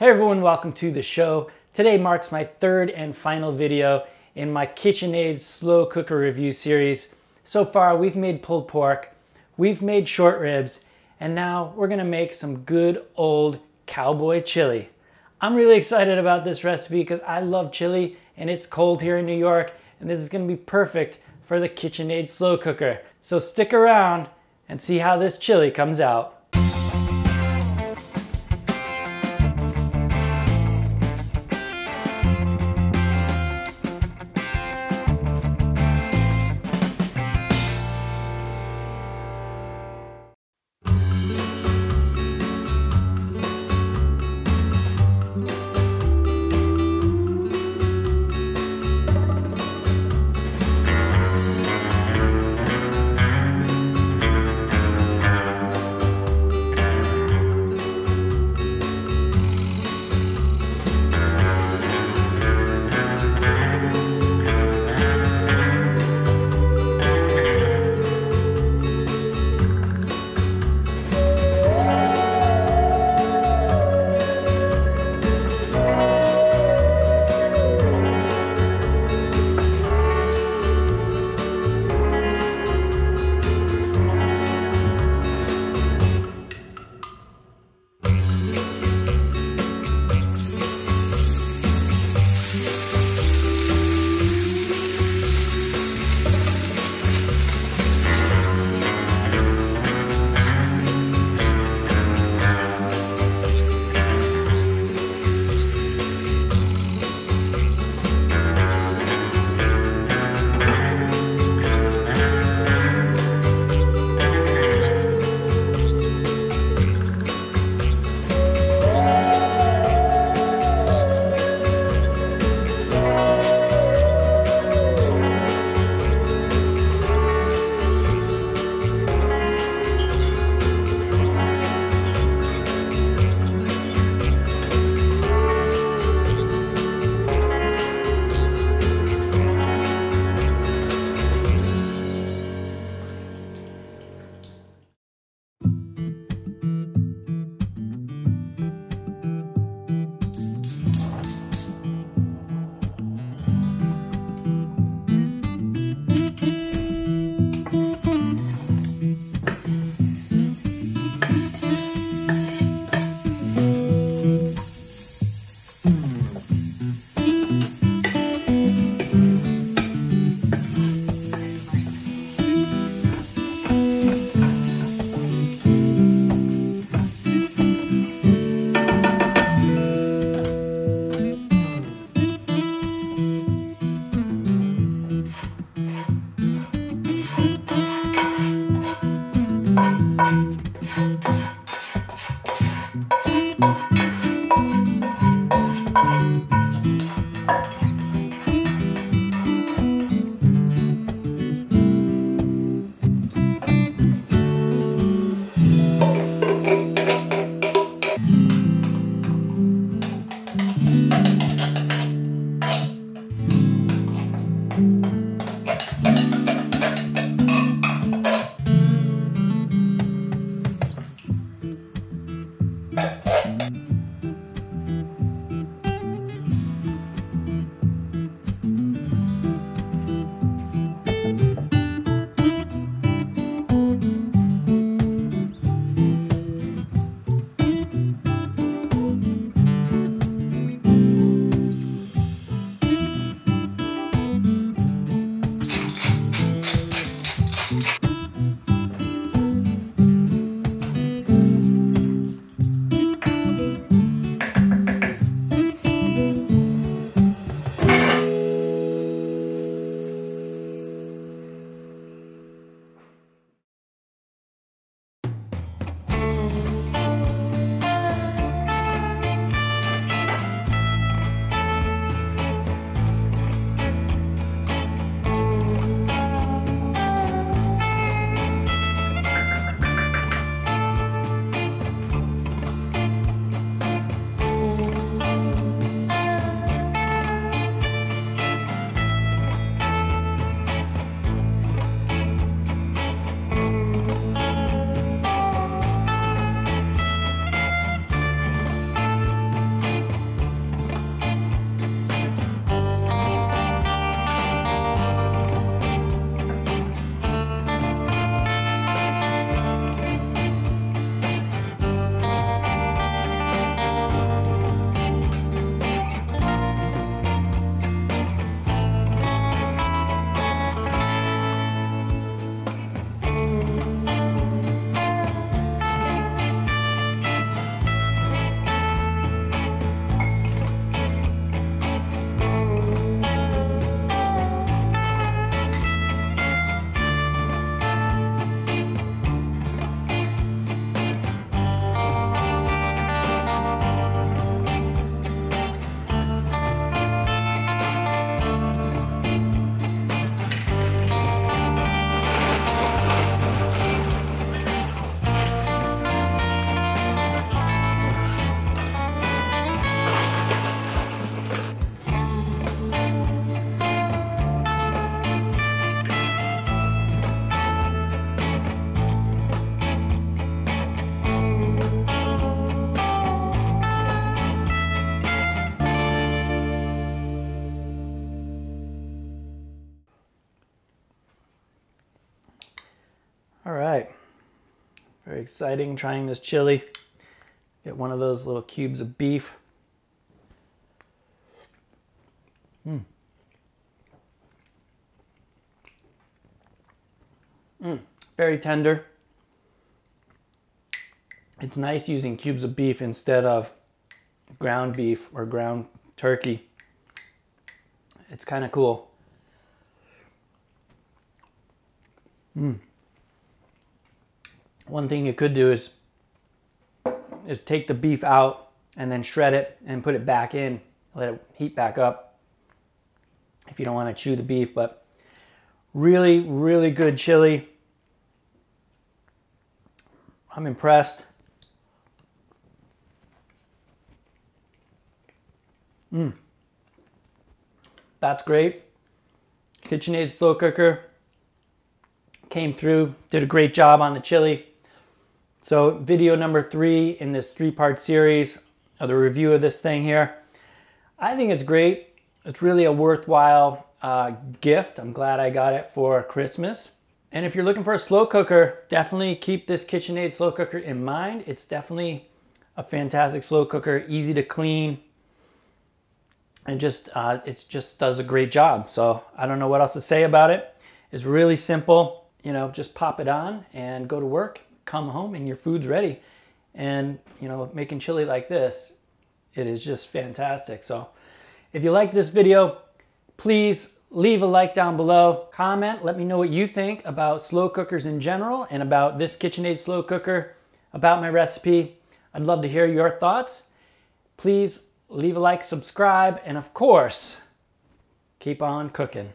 Hey everyone, welcome to the show. Today marks my third and final video in my KitchenAid slow cooker review series. So far we've made pulled pork, we've made short ribs, and now we're gonna make some good old cowboy chili. I'm really excited about this recipe because I love chili and it's cold here in New York, and this is gonna be perfect for the KitchenAid slow cooker. So stick around and see how this chili comes out. Very exciting trying this chili. Get one of those little cubes of beef. Very tender. It's nice using cubes of beef instead of ground beef or ground turkey. It's kind of cool. One thing you could do is take the beef out and then shred it and put it back in. Let it heat back up if you don't want to chew the beef, but really, really good chili. I'm impressed. That's great. KitchenAid slow cooker came through, did a great job on the chili. So video number 3 in this 3-part series of the review of this thing here. I think it's great. It's really a worthwhile gift. I'm glad I got it for Christmas. And if you're looking for a slow cooker, definitely keep this KitchenAid slow cooker in mind. It's definitely a fantastic slow cooker, easy to clean, and it just does a great job. So I don't know what else to say about it. It's really simple. You know, just pop it on and go to work, come home, and your food's ready. And, you know, making chili like this, it is just fantastic. So if you like this video, please leave a like down below. Comment, let me know what you think about slow cookers in general and about this KitchenAid slow cooker, about my recipe. I'd love to hear your thoughts. Please leave a like, subscribe, and of course, keep on cooking.